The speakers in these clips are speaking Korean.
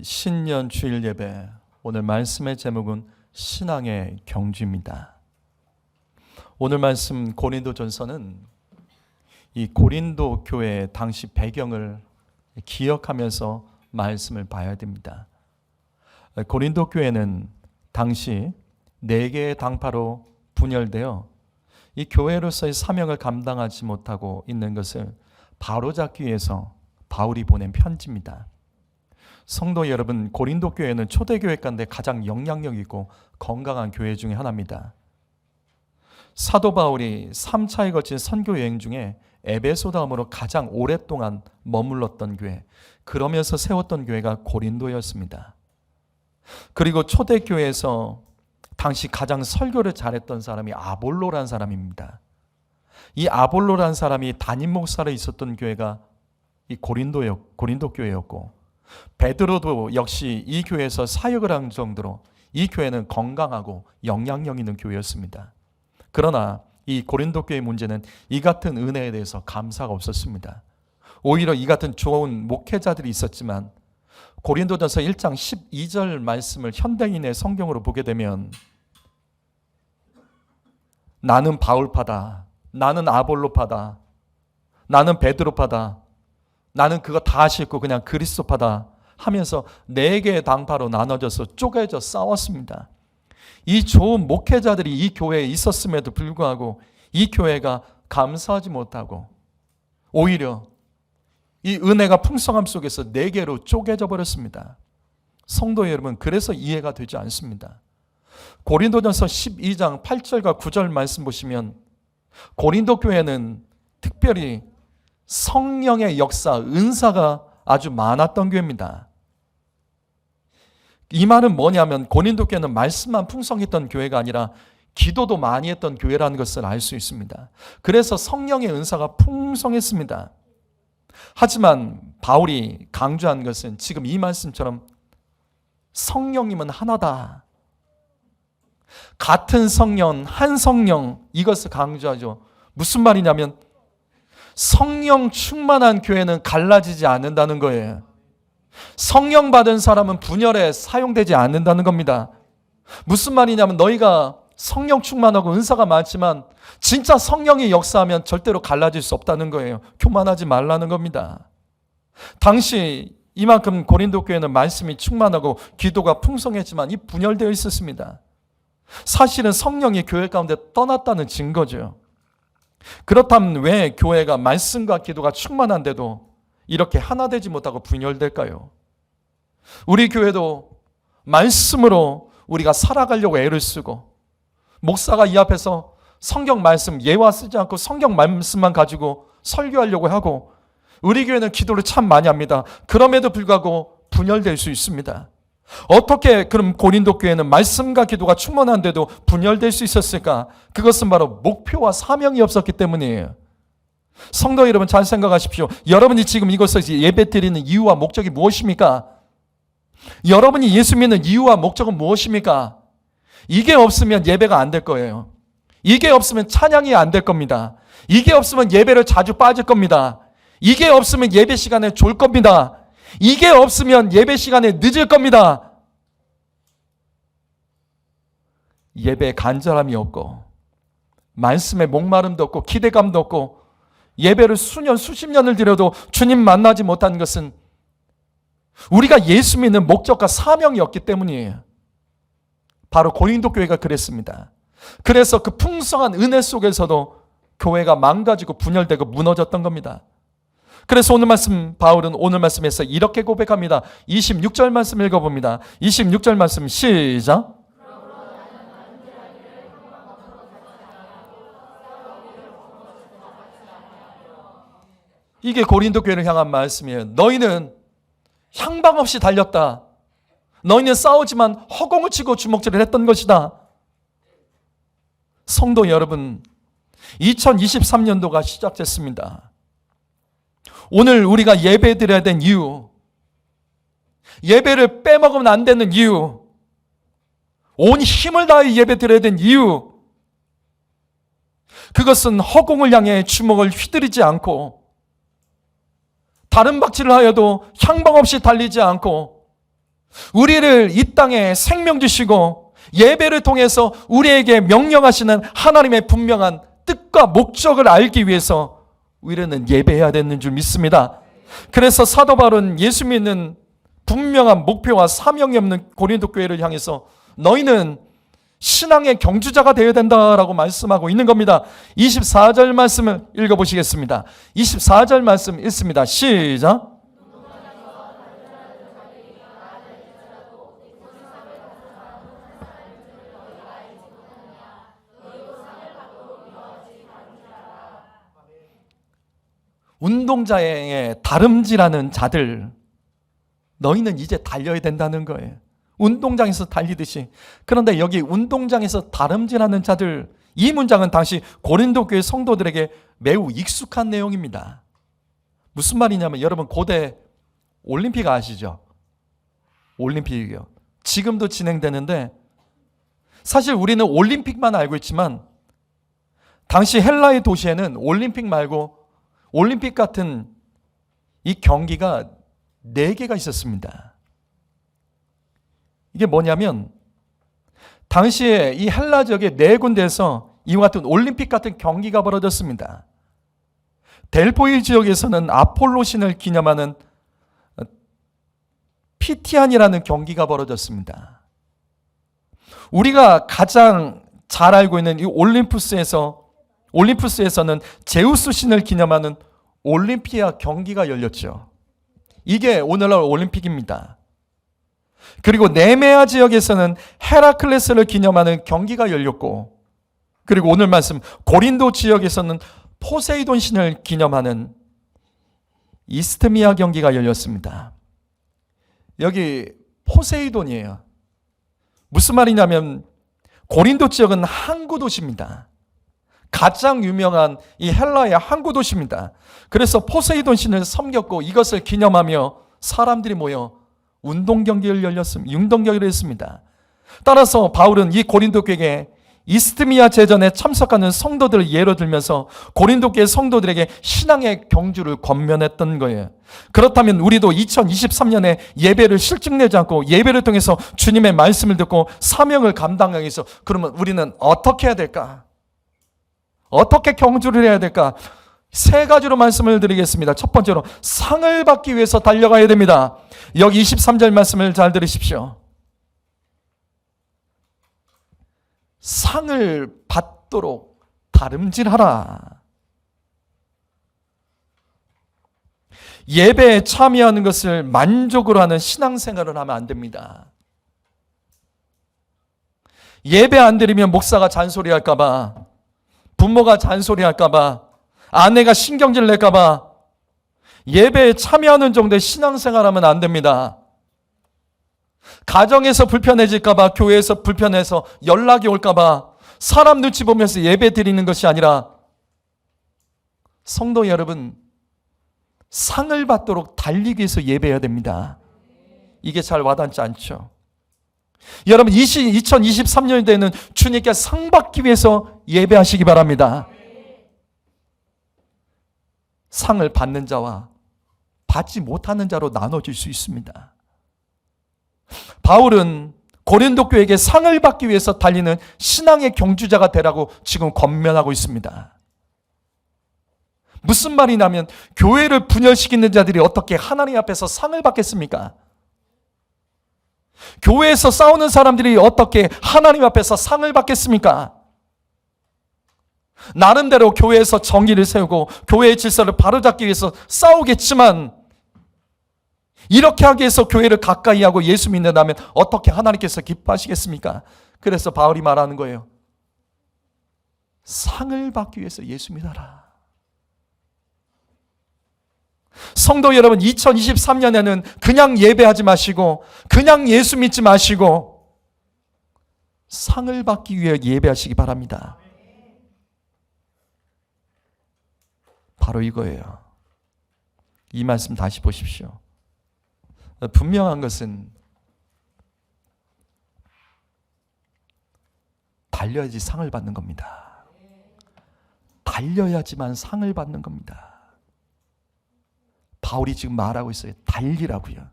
신년 주일 예배, 오늘 말씀의 제목은 신앙의 경주입니다. 오늘 말씀 고린도전서는 이 고린도 교회의 당시 배경을 기억하면서 말씀을 봐야 됩니다. 고린도 교회는 당시 4개의 당파로 분열되어 이 교회로서의 사명을 감당하지 못하고 있는 것을 바로잡기 위해서 바울이 보낸 편지입니다. 성도 여러분, 고린도 교회는 초대교회 가운데 가장 영향력 있고 건강한 교회 중에 하나입니다. 사도 바울이 3차에 걸친 선교 여행 중에 에베소 다음으로 가장 오랫동안 머물렀던 교회, 그러면서 세웠던 교회가 고린도였습니다. 그리고 초대교회에서 당시 가장 설교를 잘했던 사람이 아볼로라는 사람입니다. 이 아볼로라는 사람이 담임 목사로 있었던 교회가 이 고린도 교회였고, 베드로도 역시 이 교회에서 사역을 한 정도로 이 교회는 건강하고 영향력 있는 교회였습니다. 그러나 이 고린도 교회의 문제는 이 같은 은혜에 대해서 감사가 없었습니다. 오히려 이 같은 좋은 목회자들이 있었지만 고린도전서 1장 12절 말씀을 현대인의 성경으로 보게 되면 나는 바울파다, 나는 아볼로파다, 나는 베드로파다, 나는 그거 다 싫고 그냥 그리스도파다 하면서 4개의 당파로 나눠져서 쪼개져 싸웠습니다. 이 좋은 목회자들이 이 교회에 있었음에도 불구하고 이 교회가 감사하지 못하고 오히려 이 은혜가 풍성함 속에서 4개로 쪼개져 버렸습니다. 성도 여러분, 그래서 이해가 되지 않습니다. 고린도전서 12장 8절과 9절 말씀 보시면 고린도 교회는 특별히 성령의 역사, 은사가 아주 많았던 교회입니다. 이 말은 뭐냐면 고린도 교회는 말씀만 풍성했던 교회가 아니라 기도도 많이 했던 교회라는 것을 알 수 있습니다. 그래서 성령의 은사가 풍성했습니다. 하지만 바울이 강조한 것은 지금 이 말씀처럼 성령님은 하나다, 같은 성령, 한 성령, 이것을 강조하죠. 무슨 말이냐면 성령 충만한 교회는 갈라지지 않는다는 거예요. 성령 받은 사람은 분열에 사용되지 않는다는 겁니다. 무슨 말이냐면 너희가 성령 충만하고 은사가 많지만 진짜 성령이 역사하면 절대로 갈라질 수 없다는 거예요. 교만하지 말라는 겁니다. 당시 이만큼 고린도 교회는 말씀이 충만하고 기도가 풍성했지만 이 분열되어 있었습니다. 사실은 성령이 교회 가운데 떠났다는 증거죠. 그렇다면 왜 교회가 말씀과 기도가 충만한데도 이렇게 하나 되지 못하고 분열될까요? 우리 교회도 말씀으로 우리가 살아가려고 애를 쓰고 목사가 이 앞에서 성경 말씀 예화 쓰지 않고 성경 말씀만 가지고 설교하려고 하고 우리 교회는 기도를 참 많이 합니다. 그럼에도 불구하고 분열될 수 있습니다. 어떻게 그럼 고린도 교회는 말씀과 기도가 충만한데도 분열될 수 있었을까? 그것은 바로 목표와 사명이 없었기 때문이에요. 성도 여러분, 잘 생각하십시오. 여러분이 지금 이곳에서 예배 드리는 이유와 목적이 무엇입니까? 여러분이 예수 믿는 이유와 목적은 무엇입니까? 이게 없으면 예배가 안 될 거예요. 이게 없으면 찬양이 안 될 겁니다. 이게 없으면 예배를 자주 빠질 겁니다. 이게 없으면 예배 시간에 졸 겁니다. 이게 없으면 예배 시간에 늦을 겁니다. 예배에 간절함이 없고 말씀에 목마름도 없고 기대감도 없고 예배를 수년 수십 년을 드려도 주님 만나지 못한 것은 우리가 예수 믿는 목적과 사명이 없기 때문이에요. 바로 고린도 교회가 그랬습니다. 그래서 그 풍성한 은혜 속에서도 교회가 망가지고 분열되고 무너졌던 겁니다. 그래서 오늘 말씀, 바울은 오늘 말씀에서 이렇게 고백합니다. 26절 말씀 읽어봅니다. 26절 말씀 시작. 이게 고린도 교회를 향한 말씀이에요. 너희는 향방 없이 달렸다. 너희는 싸우지만 허공을 치고 주먹질을 했던 것이다. 성도 여러분, 2023년도가 시작됐습니다. 오늘 우리가 예배 드려야 된 이유, 예배를 빼먹으면 안 되는 이유, 온 힘을 다해 예배 드려야 된 이유, 그것은 허공을 향해 주먹을 휘두르지 않고 다른 박질을 하여도 향방 없이 달리지 않고 우리를 이 땅에 생명 주시고 예배를 통해서 우리에게 명령하시는 하나님의 분명한 뜻과 목적을 알기 위해서 우리는 예배해야 되는 줄 믿습니다. 그래서 사도 바울은 예수 믿는 분명한 목표와 사명이 없는 고린도 교회를 향해서 너희는 신앙의 경주자가 되어야 된다라고 말씀하고 있는 겁니다. 24절 말씀을 읽어보시겠습니다. 24절 말씀 읽습니다. 시작. 운동장에 다름질하는 자들, 너희는 이제 달려야 된다는 거예요. 운동장에서 달리듯이. 그런데 여기 운동장에서 다름질하는 자들, 이 문장은 당시 고린도 교회 성도들에게 매우 익숙한 내용입니다. 무슨 말이냐면 여러분 고대 올림픽 아시죠? 올림픽이요. 지금도 진행되는데 사실 우리는 올림픽만 알고 있지만 당시 헬라의 도시에는 올림픽 말고 올림픽 같은 이 경기가 4개가 있었습니다. 이게 뭐냐면 당시에 이 헬라 지역의 4군데에서 이와 같은 올림픽 같은 경기가 벌어졌습니다. 델포이 지역에서는 아폴로 신을 기념하는 피티안이라는 경기가 벌어졌습니다. 우리가 가장 잘 알고 있는 이 올림푸스에서는 제우스 신을 기념하는 올림피아 경기가 열렸죠. 이게 오늘날 올림픽입니다. 그리고 네메아 지역에서는 헤라클레스를 기념하는 경기가 열렸고, 그리고 오늘 말씀 고린도 지역에서는 포세이돈 신을 기념하는 이스트미아 경기가 열렸습니다. 여기 포세이돈이에요. 무슨 말이냐면 고린도 지역은 항구 도시입니다. 가장 유명한 이 헬라의 항구 도시입니다. 그래서 포세이돈 신을 섬겼고 이것을 기념하며 사람들이 모여 운동 경기를 했습니다. 따라서 바울은 이 고린도 교회에 이스트미아 제전에 참석하는 성도들을 예로 들면서 고린도 교회 성도들에게 신앙의 경주를 권면했던 거예요. 그렇다면 우리도 2023년에 예배를 실증내지 않고 예배를 통해서 주님의 말씀을 듣고 사명을 감당하기 위해서 그러면 우리는 어떻게 해야 될까? 어떻게 경주를 해야 될까? 3가지로 말씀을 드리겠습니다. 첫 번째로 상을 받기 위해서 달려가야 됩니다. 여기 23절 말씀을 잘 들으십시오. 상을 받도록 다름질하라. 예배에 참여하는 것을 만족으로 하는 신앙생활을 하면 안 됩니다. 예배 안 드리면 목사가 잔소리할까 봐, 부모가 잔소리할까 봐, 아내가 신경질 낼까 봐 예배에 참여하는 정도의 신앙생활하면 안 됩니다. 가정에서 불편해질까 봐, 교회에서 불편해서 연락이 올까 봐 사람 눈치 보면서 예배 드리는 것이 아니라 성도 여러분, 상을 받도록 달리기 위해서 예배해야 됩니다. 이게 잘 와닿지 않죠? 여러분 2023년에는 주님께 상 받기 위해서 예배하시기 바랍니다. 상을 받는 자와 받지 못하는 자로 나눠질 수 있습니다. 바울은 고린도 교회에게 상을 받기 위해서 달리는 신앙의 경주자가 되라고 지금 권면하고 있습니다. 무슨 말이냐면 교회를 분열시키는 자들이 어떻게 하나님 앞에서 상을 받겠습니까? 교회에서 싸우는 사람들이 어떻게 하나님 앞에서 상을 받겠습니까? 나름대로 교회에서 정의를 세우고 교회의 질서를 바로잡기 위해서 싸우겠지만 이렇게 하기 위해서 교회를 가까이 하고 예수 믿는다면 어떻게 하나님께서 기뻐하시겠습니까? 그래서 바울이 말하는 거예요. 상을 받기 위해서 예수 믿어라. 성도 여러분, 2023년에는 그냥 예배하지 마시고 그냥 예수 믿지 마시고 상을 받기 위해 예배하시기 바랍니다. 바로 이거예요. 이 말씀 다시 보십시오. 분명한 것은 달려야지 상을 받는 겁니다. 달려야지만 상을 받는 겁니다. 바울이 지금 말하고 있어요. 달리라고요.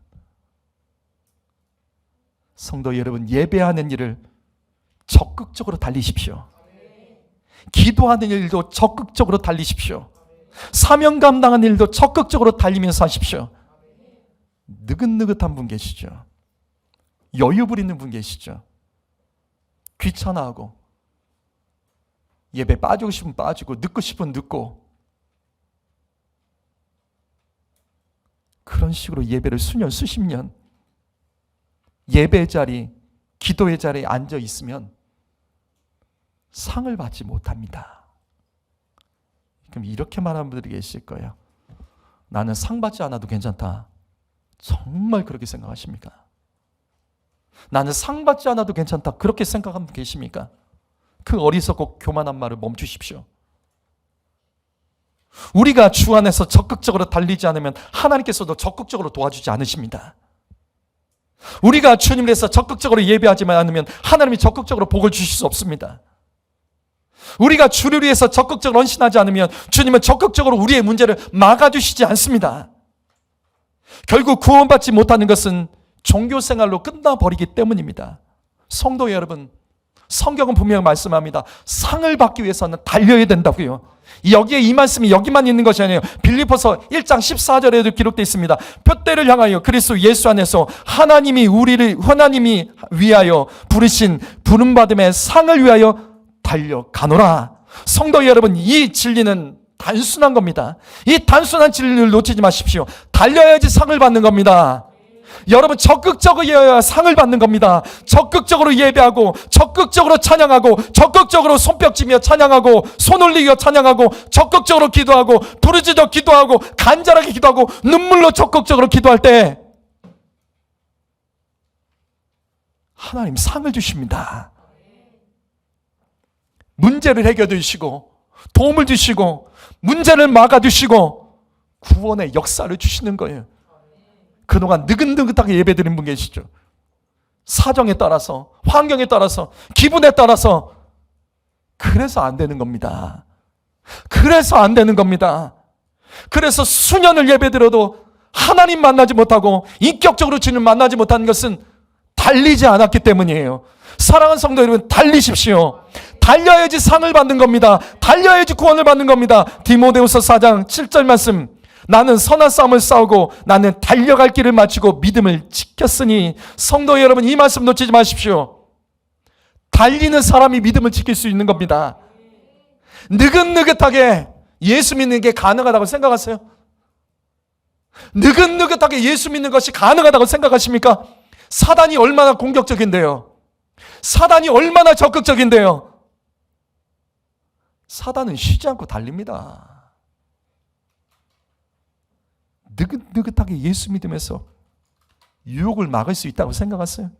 성도 여러분, 예배하는 일을 적극적으로 달리십시오. 기도하는 일도 적극적으로 달리십시오. 사명 감당하는 일도 적극적으로 달리면서 하십시오. 느긋느긋한 분 계시죠? 여유 부리는 분 계시죠? 귀찮아하고 예배 빠지고 싶으면 빠지고 늦고 싶으면 늦고 그런 식으로 예배를 수년 수십 년 예배 자리, 기도의 자리에 앉아 있으면 상을 받지 못합니다. 그럼 이렇게 말하는 분들이 계실 거예요. 나는 상 받지 않아도 괜찮다. 정말 그렇게 생각하십니까? 나는 상 받지 않아도 괜찮다. 그렇게 생각하는 분 계십니까? 그 어리석고 교만한 말을 멈추십시오. 우리가 주 안에서 적극적으로 달리지 않으면 하나님께서도 적극적으로 도와주지 않으십니다. 우리가 주님을 위해서 적극적으로 예배하지 않으면 하나님이 적극적으로 복을 주실 수 없습니다. 우리가 주를 위해서 적극적으로 헌신하지 않으면 주님은 적극적으로 우리의 문제를 막아주시지 않습니다. 결국 구원받지 못하는 것은 종교생활로 끝나버리기 때문입니다. 성도 여러분, 성경은 분명히 말씀합니다. 상을 받기 위해서는 달려야 된다고요. 여기에 이 말씀이 여기만 있는 것이 아니에요. 빌립보서 1장 14절에도 기록되어 있습니다. 푯대를 향하여 그리스도 예수 안에서 하나님이 위하여 부르신 부름받음의 상을 위하여 달려가노라. 성도 여러분, 이 진리는 단순한 겁니다. 이 단순한 진리를 놓치지 마십시오. 달려야지 상을 받는 겁니다. 여러분, 적극적으로 상을 받는 겁니다. 적극적으로 예배하고, 적극적으로 찬양하고, 적극적으로 손뼉치며 찬양하고, 손 올리며 찬양하고, 적극적으로 기도하고, 부르짖어 기도하고, 간절하게 기도하고, 눈물로 적극적으로 기도할 때 하나님 상을 주십니다. 문제를 해결해 주시고, 도움을 주시고, 문제를 막아주시고, 구원의 역사를 주시는 거예요. 그동안 느긋느긋하게 예배드린 분 계시죠? 사정에 따라서, 환경에 따라서, 기분에 따라서. 그래서 안 되는 겁니다. 그래서 안 되는 겁니다. 그래서 수년을 예배드려도 하나님 만나지 못하고 인격적으로 주님 만나지 못하는 것은 달리지 않았기 때문이에요. 사랑하는 성도 여러분, 달리십시오. 달려야지 상을 받는 겁니다. 달려야지 구원을 받는 겁니다. 디모데후서 4장 7절 말씀, 나는 선한 싸움을 싸우고 나는 달려갈 길을 마치고 믿음을 지켰으니. 성도 여러분, 이 말씀 놓치지 마십시오. 달리는 사람이 믿음을 지킬 수 있는 겁니다. 느긋느긋하게 예수 믿는 게 가능하다고 생각하세요? 느긋느긋하게 예수 믿는 것이 가능하다고 생각하십니까? 사단이 얼마나 공격적인데요. 사단이 얼마나 적극적인데요. 사단은 쉬지 않고 달립니다. 느긋느긋하게 예수 믿으면서 유혹을 막을 수 있다고 생각하세요?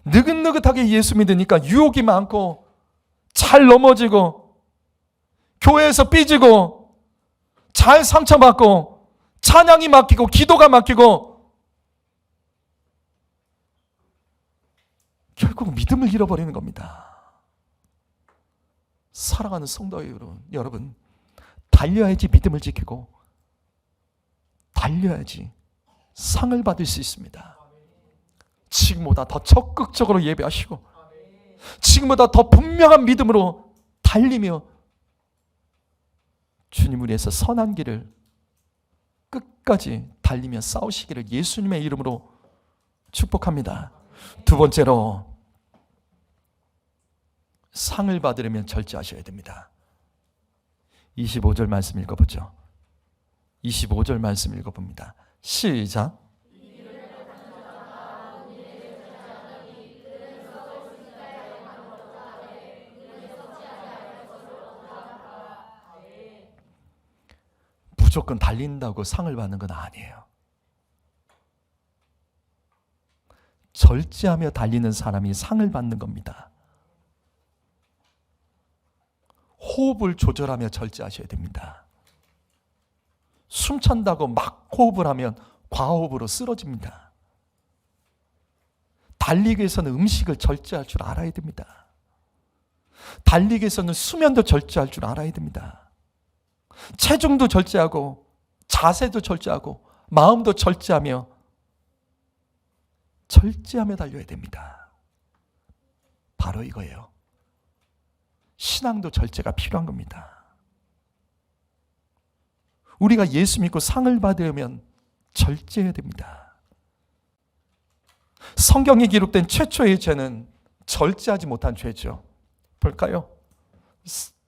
느긋느긋하게 예수 믿으니까 유혹이 많고 잘 넘어지고 교회에서 삐지고 잘 상처받고 찬양이 막히고 기도가 막히고 결국 믿음을 잃어버리는 겁니다. 사랑하는 성도 여러분, 달려야지 믿음을 지키고 달려야지 상을 받을 수 있습니다. 지금보다 더 적극적으로 예배하시고 지금보다 더 분명한 믿음으로 달리며 주님을 위해서 선한 길을 끝까지 달리며 싸우시기를 예수님의 이름으로 축복합니다. 두 번째로, 상을 받으려면 절제하셔야 됩니다. 25절 말씀 읽어보죠. 25절 말씀 읽어봅니다. 시작. 무조건 달린다고 상을 받는 건 아니에요. 절제하며 달리는 사람이 상을 받는 겁니다. 호흡을 조절하며 절제하셔야 됩니다. 숨 찬다고 막 호흡을 하면 과호흡으로 쓰러집니다. 달리기 위해서는 음식을 절제할 줄 알아야 됩니다. 달리기 위해서는 수면도 절제할 줄 알아야 됩니다. 체중도 절제하고 자세도 절제하고 마음도 절제하며 절제함에 달려야 됩니다. 바로 이거예요. 신앙도 절제가 필요한 겁니다. 우리가 예수 믿고 상을 받으려면 절제해야 됩니다. 성경에 기록된 최초의 죄는 절제하지 못한 죄죠. 볼까요?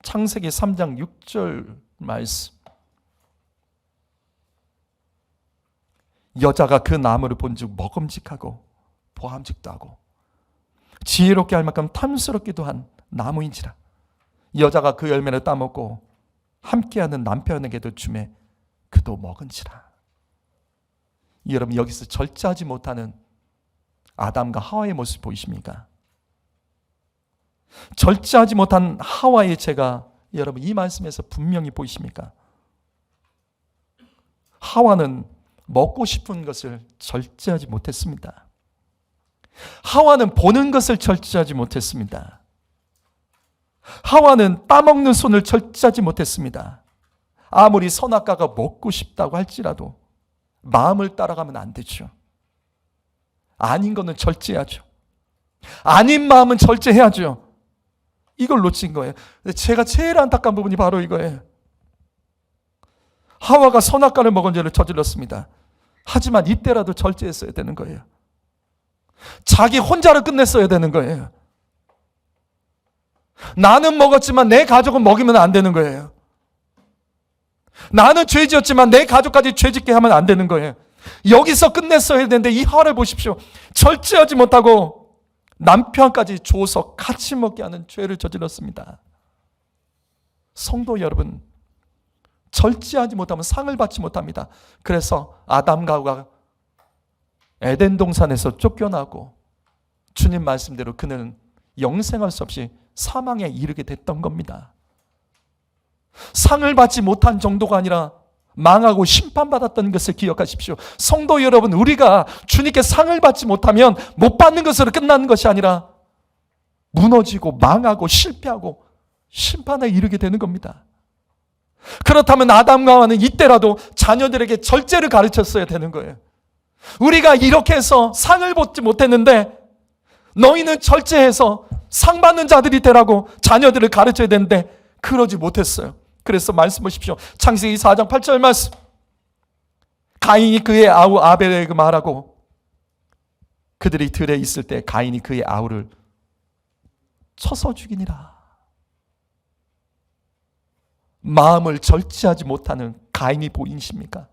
창세기 3장 6절 말씀. 여자가 그 나무를 본즉 먹음직하고 보암직도 하고 지혜롭게 할 만큼 탐스럽기도 한 나무인지라. 여자가 그 열매를 따먹고 함께하는 남편에게도 주매 그도 먹은지라. 여러분, 여기서 절제하지 못하는 아담과 하와의 모습 보이십니까? 절제하지 못한 하와의 죄가 여러분 이 말씀에서 분명히 보이십니까? 하와는 먹고 싶은 것을 절제하지 못했습니다. 하와는 보는 것을 절제하지 못했습니다. 하와는 따먹는 손을 절제하지 못했습니다. 아무리 선악과가 먹고 싶다고 할지라도 마음을 따라가면 안 되죠. 아닌 거는 절제해야죠. 아닌 마음은 절제해야죠. 이걸 놓친 거예요. 제가 제일 안타까운 부분이 바로 이거예요. 하와가 선악과를 먹은 죄를 저질렀습니다. 하지만 이때라도 절제했어야 되는 거예요. 자기 혼자를 끝냈어야 되는 거예요. 나는 먹었지만 내 가족은 먹이면 안 되는 거예요. 나는 죄 지었지만 내 가족까지 죄 짓게 하면 안 되는 거예요. 여기서 끝냈어야 되는데 이 하와를 보십시오. 절제하지 못하고 남편까지 줘서 같이 먹게 하는 죄를 저질렀습니다. 성도 여러분, 절제하지 못하면 상을 받지 못합니다. 그래서 아담과 하와가 에덴 동산에서 쫓겨나고 주님 말씀대로 그는 영생할 수 없이 사망에 이르게 됐던 겁니다. 상을 받지 못한 정도가 아니라 망하고 심판받았던 것을 기억하십시오. 성도 여러분, 우리가 주님께 상을 받지 못하면 못 받는 것으로 끝나는 것이 아니라 무너지고 망하고 실패하고 심판에 이르게 되는 겁니다. 그렇다면 아담과 하와는 이때라도 자녀들에게 절제를 가르쳤어야 되는 거예요. 우리가 이렇게 해서 상을 받지 못했는데 너희는 절제해서 상 받는 자들이 되라고 자녀들을 가르쳐야 되는데 그러지 못했어요. 그래서 말씀 보십시오. 창세기 4장 8절 말씀. 가인이 그의 아우 아벨에게 말하고 그들이 들에 있을 때 가인이 그의 아우를 쳐서 죽이니라. 마음을 절제하지 못하는 가인이 보이십니까?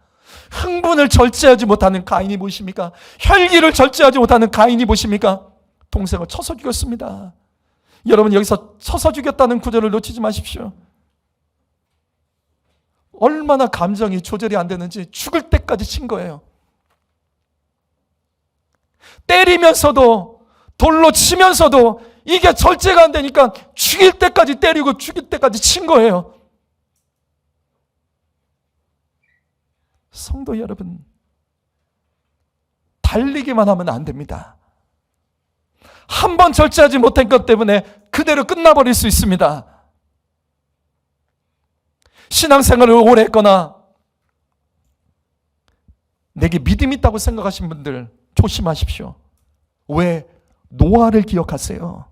흥분을 절제하지 못하는 가인이 보이십니까? 혈기를 절제하지 못하는 가인이 보이십니까? 동생을 쳐서 죽였습니다. 여러분, 여기서 쳐서 죽였다는 구절을 놓치지 마십시오. 얼마나 감정이 조절이 안 되는지 죽을 때까지 친 거예요. 때리면서도 돌로 치면서도 이게 절제가 안 되니까 죽일 때까지 때리고 죽일 때까지 친 거예요. 성도 여러분, 달리기만 하면 안 됩니다. 한 번 절제하지 못한 것 때문에 그대로 끝나버릴 수 있습니다. 신앙생활을 오래 했거나 내게 믿음 있다고 생각하신 분들 조심하십시오. 왜? 노아를 기억하세요.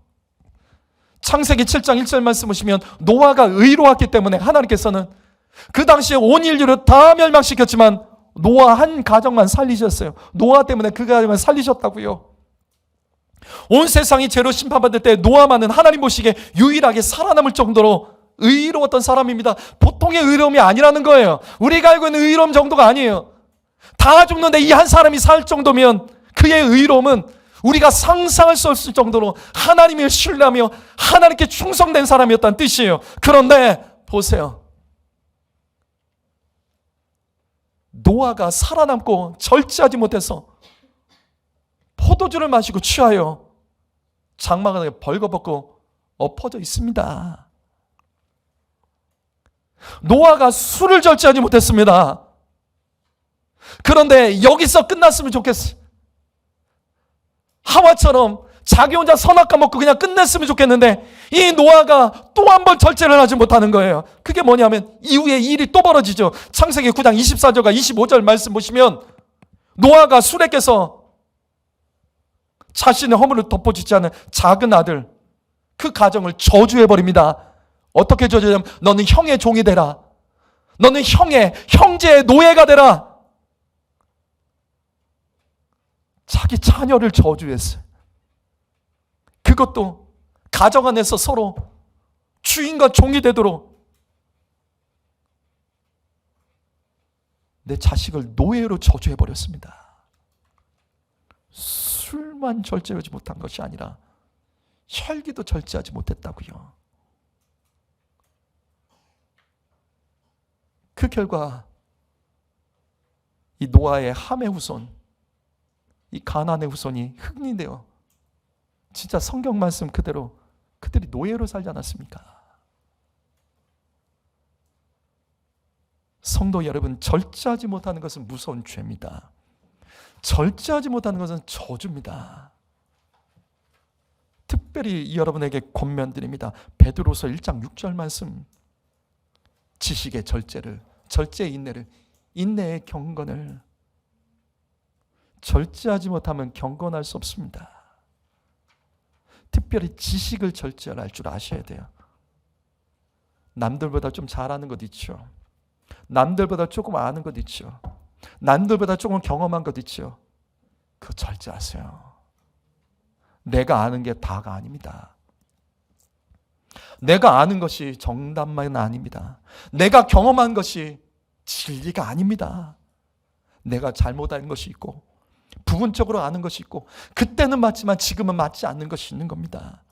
창세기 7장 1절 말씀 보시면 노아가 의로웠기 때문에 하나님께서는 그 당시에 온 인류를 다 멸망시켰지만 노아 한 가정만 살리셨어요. 노아 때문에 그 가정을 살리셨다고요. 온 세상이 죄로 심판받을 때 노아만은 하나님 보시기에 유일하게 살아남을 정도로 의로웠던 사람입니다. 보통의 의로움이 아니라는 거예요. 우리가 알고 있는 의로움 정도가 아니에요. 다 죽는데 이 한 사람이 살 정도면 그의 의로움은 우리가 상상할 수 없을 정도로 하나님을 신뢰하며 하나님께 충성된 사람이었다는 뜻이에요. 그런데 보세요. 노아가 살아남고 절제하지 못해서 포도주를 마시고 취하여 장막에 벌거벗고 엎어져 있습니다. 노아가 술을 절제하지 못했습니다. 그런데 여기서 끝났으면 좋겠어요. 하와처럼 자기 혼자 선악과 먹고 그냥 끝냈으면 좋겠는데 이 노아가 또 한 번 절제를 하지 못하는 거예요. 그게 뭐냐면 이후에 일이 또 벌어지죠. 창세기 9장 24절과 25절 말씀 보시면 노아가 술에 깨서 자신의 허물을 덮어주지 않은 작은 아들, 그 가정을 저주해버립니다. 어떻게 저주하냐면 너는 형의 종이 되라. 너는 형제의 노예가 되라. 자기 자녀를 저주했어요. 그것도 가정 안에서 서로 주인과 종이 되도록 내 자식을 노예로 저주해버렸습니다. 술만 절제하지 못한 것이 아니라 혈기도 절제하지 못했다고요. 그 결과 이 노아의 함의 후손, 이 가나안의 후손이 흑리되어 진짜 성경 말씀 그대로 그들이 노예로 살지 않았습니까? 성도 여러분, 절제하지 못하는 것은 무서운 죄입니다. 절제하지 못하는 것은 저주입니다. 특별히 여러분에게 권면드립니다. 베드로서 1장 6절 말씀, 지식의 절제를, 절제의 인내를, 인내의 경건을, 절제하지 못하면 경건할 수 없습니다. 특별히 지식을 절제할 줄 아셔야 돼요. 남들보다 좀 잘하는 것 있죠. 남들보다 조금 아는 것 있죠. 남들보다 조금 경험한 것 있죠. 그거 절제하세요. 내가 아는 게 다가 아닙니다. 내가 아는 것이 정답만 아닙니다. 내가 경험한 것이 진리가 아닙니다. 내가 잘못 아는 것이 있고 부분적으로 아는 것이 있고 그때는 맞지만 지금은 맞지 않는 것이 있는 겁니다.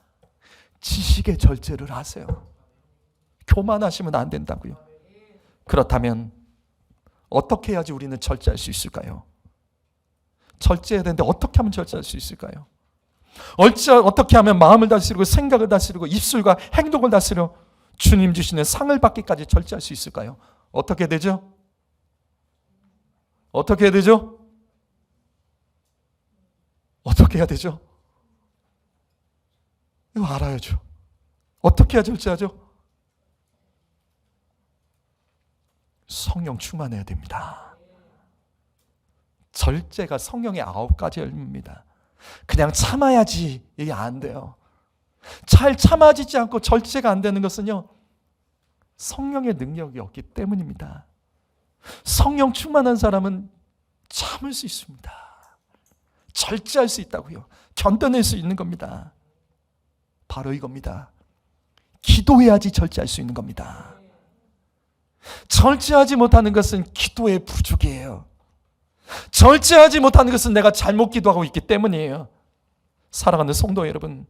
지식의 절제를 하세요. 교만하시면 안 된다고요. 그렇다면 어떻게 해야지 우리는 절제할 수 있을까요? 절제해야 되는데 어떻게 하면 절제할 수 있을까요? 어떻게 하면 마음을 다스리고 생각을 다스리고 입술과 행동을 다스려 주님 주시는 상을 받기까지 절제할 수 있을까요? 어떻게 되죠? 어떻게 해야 되죠? 어떻게 해야 되죠? 이거 알아야죠. 어떻게 해야 절제하죠? 성령 충만해야 됩니다. 절제가 성령의 9가지 열매입니다. 그냥 참아야지 이게 안 돼요. 잘 참아지지 않고 절제가 안 되는 것은요, 성령의 능력이 없기 때문입니다. 성령 충만한 사람은 참을 수 있습니다. 절제할 수 있다고요. 견뎌낼 수 있는 겁니다. 바로 이겁니다. 기도해야지 절제할 수 있는 겁니다. 절제하지 못하는 것은 기도의 부족이에요. 절제하지 못하는 것은 내가 잘못 기도하고 있기 때문이에요. 사랑하는 성도 여러분,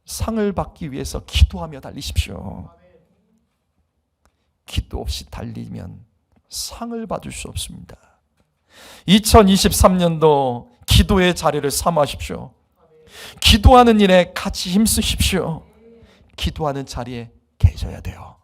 상을 받기 위해서 기도하며 달리십시오. 기도 없이 달리면 상을 받을 수 없습니다. 2023년도 기도의 자리를 삼으십시오. 기도하는 일에 같이 힘쓰십시오. 기도하는 자리에 계셔야 돼요.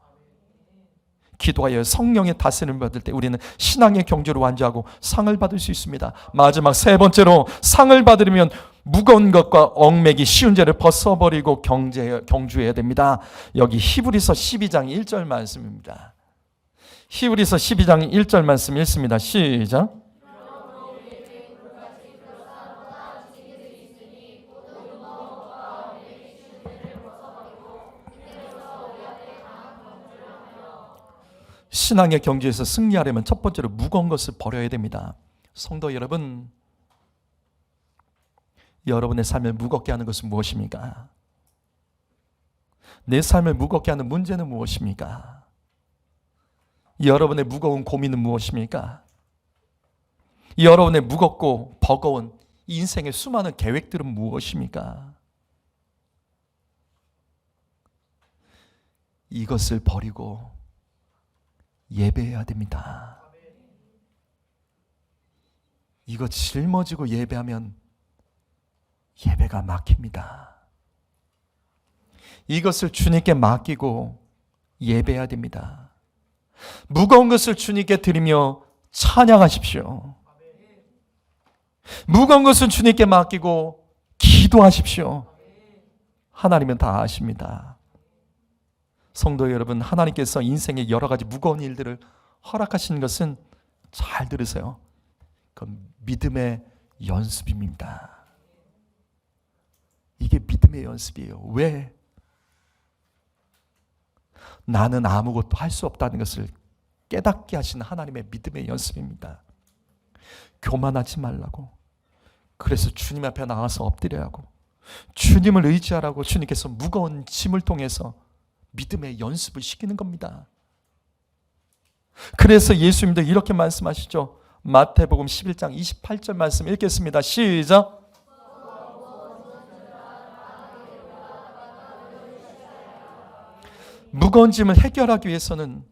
기도하여 성령의 다스림을 받을 때 우리는 신앙의 경주를 완주하고 상을 받을 수 있습니다. 마지막 세 번째로 상을 받으려면 무거운 것과 얽매기 쉬운 죄를 벗어버리고 경주해야 됩니다. 여기 히브리서 12장 1절 말씀입니다. 히브리서 12장 1절 말씀 읽습니다. 시작. 신앙의 경주에서 승리하려면 첫 번째로 무거운 것을 버려야 됩니다. 성도 여러분, 여러분의 삶을 무겁게 하는 것은 무엇입니까? 내 삶을 무겁게 하는 문제는 무엇입니까? 여러분의 무거운 고민은 무엇입니까? 여러분의 무겁고 버거운 인생의 수많은 계획들은 무엇입니까? 이것을 버리고 예배해야 됩니다. 이거 짊어지고 예배하면 예배가 막힙니다. 이것을 주님께 맡기고 예배해야 됩니다. 무거운 것을 주님께 드리며 찬양하십시오. 무거운 것은 주님께 맡기고 기도하십시오. 하나님은 다 아십니다. 성도 여러분, 하나님께서 인생의 여러 가지 무거운 일들을 허락하시는 것은 잘 들으세요. 그건 믿음의 연습입니다. 이게 믿음의 연습이에요. 왜? 나는 아무것도 할 수 없다는 것을 깨닫게 하시는 하나님의 믿음의 연습입니다. 교만하지 말라고. 그래서 주님 앞에 나가서 엎드려야 하고, 주님을 의지하라고 주님께서 무거운 짐을 통해서 믿음의 연습을 시키는 겁니다. 그래서 예수님도 이렇게 말씀하시죠. 마태복음 11장 28절 말씀 읽겠습니다. 시작. 무거운 짐을 해결하기 위해서는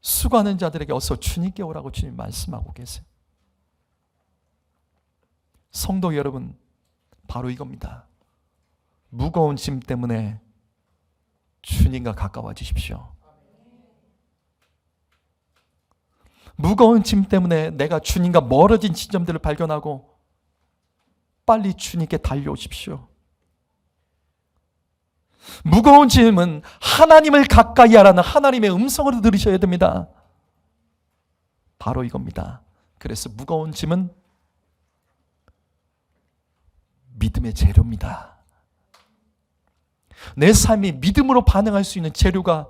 수고하는 자들에게 어서 주님께 오라고 주님 말씀하고 계세요. 성도 여러분, 바로 이겁니다. 무거운 짐 때문에 주님과 가까워지십시오. 무거운 짐 때문에 내가 주님과 멀어진 지점들을 발견하고 빨리 주님께 달려오십시오. 무거운 짐은 하나님을 가까이 하라는 하나님의 음성으로 들으셔야 됩니다. 바로 이겁니다. 그래서 무거운 짐은 믿음의 재료입니다. 내 삶이 믿음으로 반응할 수 있는 재료가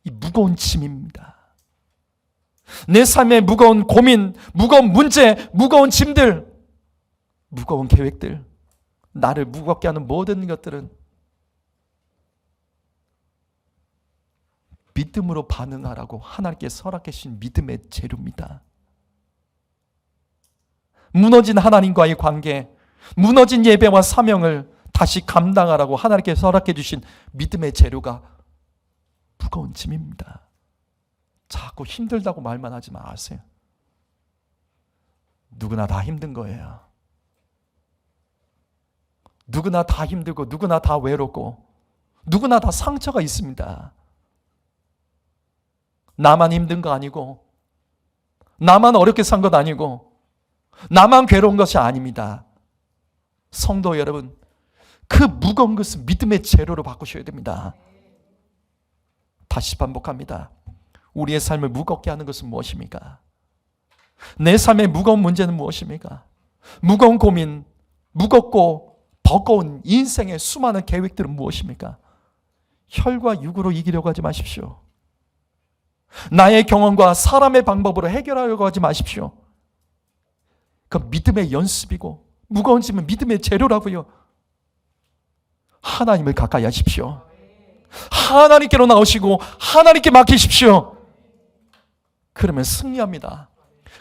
이 무거운 짐입니다. 내 삶의 무거운 고민, 무거운 문제, 무거운 짐들, 무거운 계획들, 나를 무겁게 하는 모든 것들은 믿음으로 반응하라고 하나님께서 허락해 주신 믿음의 재료입니다. 무너진 하나님과의 관계, 무너진 예배와 사명을 다시 감당하라고 하나님께서 허락해 주신 믿음의 재료가 무거운 짐입니다. 자꾸 힘들다고 말만 하지 마세요. 누구나 다 힘든 거예요. 누구나 다 힘들고 누구나 다 외롭고 누구나 다 상처가 있습니다. 나만 힘든 거 아니고, 나만 어렵게 산 것 아니고, 나만 괴로운 것이 아닙니다. 성도 여러분, 그 무거운 것을 믿음의 재료로 바꾸셔야 됩니다. 다시 반복합니다. 우리의 삶을 무겁게 하는 것은 무엇입니까? 내 삶의 무거운 문제는 무엇입니까? 무거운 고민, 무겁고 버거운 인생의 수많은 계획들은 무엇입니까? 혈과 육으로 이기려고 하지 마십시오. 나의 경험과 사람의 방법으로 해결하려고 하지 마십시오. 그 믿음의 연습이고 무거운 짐은 믿음의 재료라고요. 하나님을 가까이 하십시오. 하나님께로 나오시고 하나님께 맡기십시오. 그러면 승리합니다.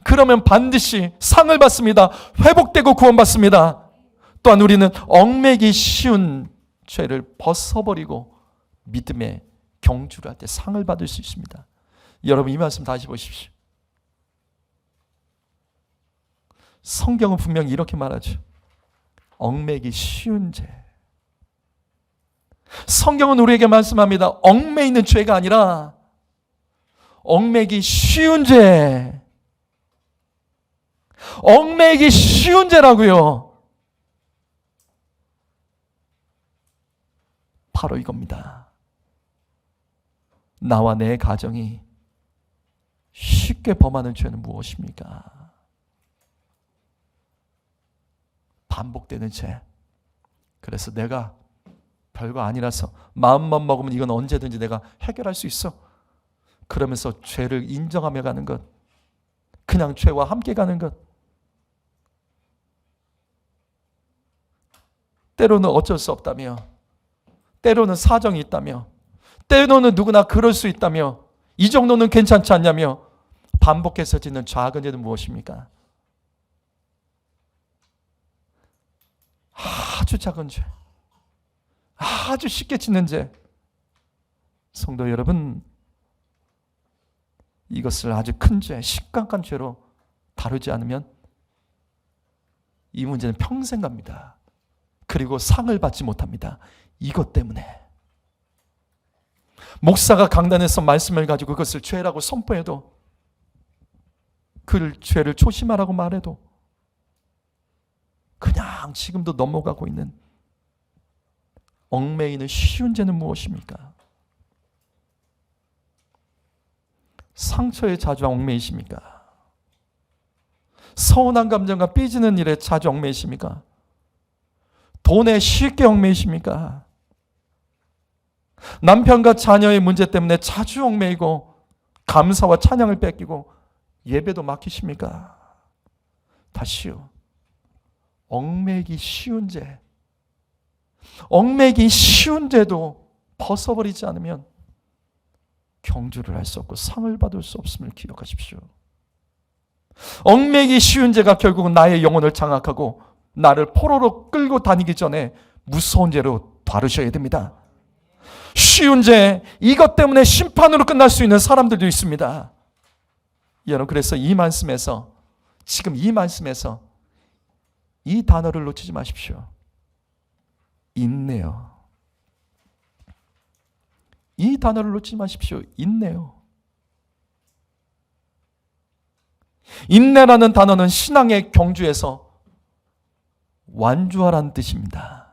그러면 반드시 상을 받습니다. 회복되고 구원받습니다. 또한 우리는 얽매기 쉬운 죄를 벗어버리고 믿음의 경주를 할 때 상을 받을 수 있습니다. 여러분, 이 말씀 다시 보십시오. 성경은 분명히 이렇게 말하죠. 얽매기 쉬운 죄. 성경은 우리에게 말씀합니다. 얽매이는 죄가 아니라 얽매기 쉬운 죄. 얽매기 쉬운 죄라고요. 바로 이겁니다. 나와 내 가정이 쉽게 범하는 죄는 무엇입니까? 반복되는 죄. 그래서 내가 별거 아니라서 마음만 먹으면 이건 언제든지 내가 해결할 수 있어. 그러면서 죄를 인정하며 가는 것. 그냥 죄와 함께 가는 것. 때로는 어쩔 수 없다며, 때로는 사정이 있다며, 때로는 누구나 그럴 수 있다며, 이 정도는 괜찮지 않냐며 반복해서 짓는 작은 죄는 무엇입니까? 아주 작은 죄, 아주 쉽게 짓는 죄. 성도 여러분, 이것을 아주 큰 죄, 심각한 죄로 다루지 않으면 이 문제는 평생 갑니다. 그리고 상을 받지 못합니다. 이것 때문에. 목사가 강단에서 말씀을 가지고 그것을 죄라고 선포해도, 그 죄를 조심하라고 말해도 그냥 지금도 넘어가고 있는 얽매이는 쉬운 죄는 무엇입니까? 상처에 자주 얽매이십니까? 서운한 감정과 삐지는 일에 자주 얽매이십니까? 돈에 쉽게 얽매이십니까? 남편과 자녀의 문제 때문에 자주 얽매이고 감사와 찬양을 뺏기고 예배도 막히십니까? 다시요. 얽매이기 쉬운 죄, 얽매이기 쉬운 죄도 벗어버리지 않으면 경주를 할 수 없고 상을 받을 수 없음을 기억하십시오. 얽매이기 쉬운 죄가 결국은 나의 영혼을 장악하고 나를 포로로 끌고 다니기 전에 무서운 죄로 다루셔야 됩니다. 쉬운 죄, 이것 때문에 심판으로 끝날 수 있는 사람들도 있습니다. 여러분, 그래서 이 말씀에서, 지금 이 말씀에서 이 단어를 놓치지 마십시오. 인내요. 이 단어를 놓치지 마십시오. 인내요. 인내라는 단어는 신앙의 경주에서 완주하라는 뜻입니다.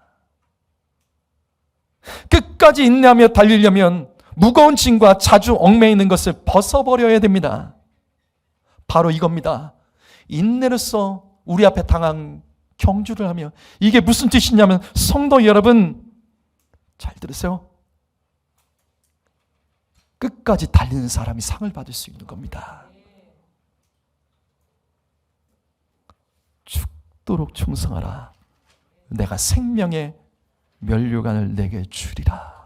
끝까지 인내하며 달리려면 무거운 짐과 자주 얽매이는 것을 벗어버려야 됩니다. 바로 이겁니다. 인내로서 우리 앞에 당한 경주를 하며, 이게 무슨 뜻이냐면, 성도 여러분 잘 들으세요. 끝까지 달리는 사람이 상을 받을 수 있는 겁니다. 죽도록 충성하라. 내가 생명의 면류관을 내게 주리라.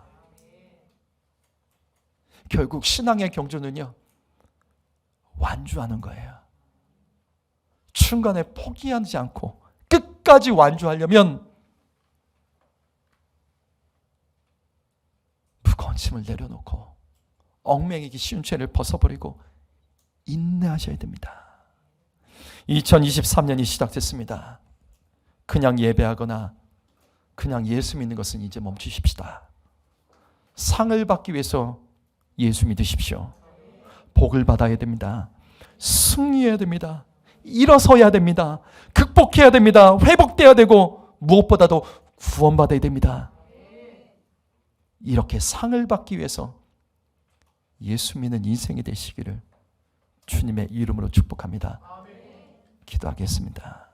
결국 신앙의 경주는요, 완주하는 거예요. 중간에 포기하지 않고 끝까지 완주하려면 무거운 짐을 내려놓고 얽매이기 쉬운 죄를 벗어버리고 인내하셔야 됩니다. 2023년이 시작됐습니다. 그냥 예배하거나 그냥 예수 믿는 것은 이제 멈추십시다. 상을 받기 위해서 예수 믿으십시오. 복을 받아야 됩니다. 승리해야 됩니다. 일어서야 됩니다. 극복해야 됩니다. 회복돼야 되고 무엇보다도 구원받아야 됩니다. 이렇게 상을 받기 위해서 예수 믿는 인생이 되시기를 주님의 이름으로 축복합니다. 기도하겠습니다.